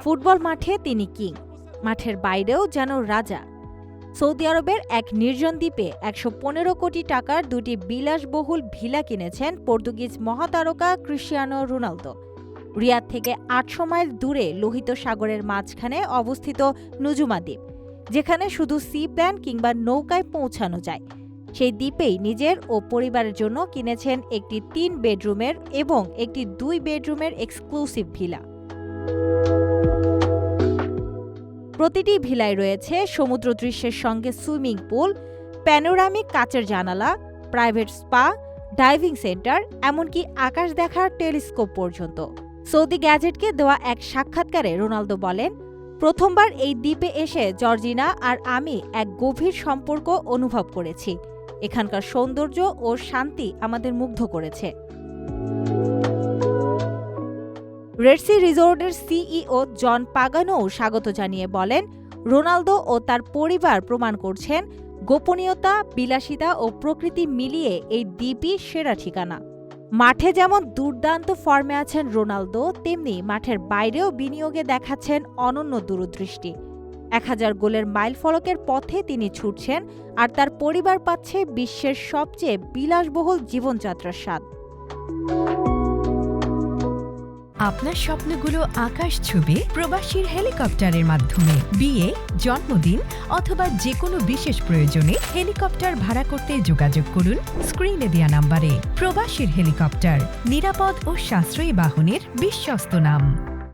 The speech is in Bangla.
ফুটবল মাঠে তিনি কিং, মাঠের বাইরেও যেন রাজা। সৌদি আরবের এক নির্জন দ্বীপে ১১৫ কোটি টাকার দুটি বিলাসবহুল ভিলা কিনেছেন পর্তুগিজ মহাতারকা ক্রিস্টিয়ানো রোনালদো। রিয়াদ থেকে ৮০০ মাইল দূরে লোহিত সাগরের মাঝখানে অবস্থিত নুজুমা দ্বীপ, যেখানে শুধু সি প্ল্যান কিংবা নৌকায় পৌঁছানো যায়। সেই দ্বীপেই নিজের ও পরিবারের জন্য কিনেছেন একটি ৩ বেডরুমের এবং একটি ২ বেডরুমের এক্সক্লুসিভ ভিলা। প্রতিটি ভিলায় রয়েছে সমুদ্র দৃশ্যের সঙ্গে সুইমিং পুল, প্যানোরামিক কাচের জানালা, প্রাইভেট স্পা, ডাইভিং সেন্টার, এমনকি আকাশ দেখার টেলিস্কোপ পর্যন্ত। সৌদি গ্যাজেটকে দেওয়া এক সাক্ষাৎকারে রোনালদো বলেন, প্রথমবার এই দ্বীপে এসে জর্জিনা আর আমি এক গভীর সম্পর্ক অনুভব করেছি। এখানকার সৌন্দর্য ও শান্তি আমাদের মুগ্ধ করেছে। রেডসি রিসোর্টের সিইও জন পাগানোও স্বাগত জানিয়ে বলেন, রোনালদো ও তার পরিবার প্রমাণ করছেন গোপনীয়তা, বিলাসিতা ও প্রকৃতি মিলিয়ে এই দ্বীপই সেরা ঠিকানা। মাঠে যেমন দুর্দান্ত ফর্মে আছেন রোনালদো, তেমনি মাঠের বাইরেও বিনিয়োগে দেখাচ্ছেন অনন্য দূরদৃষ্টি। ১০০০ গোলের মাইলফলকের পথে তিনি ছুটছেন, আর তার পরিবার পাচ্ছে বিশ্বের সবচেয়ে বিলাসবহুল জীবনযাত্রার স্বাদ। আপনার স্বপ্নগুলো আকাশ ছুবে প্রবাসীর হেলিকপ্টারের মাধ্যমে। বিয়ে, জন্মদিন অথবা যে কোনো বিশেষ প্রয়োজনে হেলিকপ্টার ভাড়া করতে যোগাযোগ করুন স্ক্রিনে দেয়া নাম্বারে। প্রবাসীর হেলিকপ্টার, নিরাপদ ও সাশ্রয়ী বাহনের বিশ্বস্ত নাম।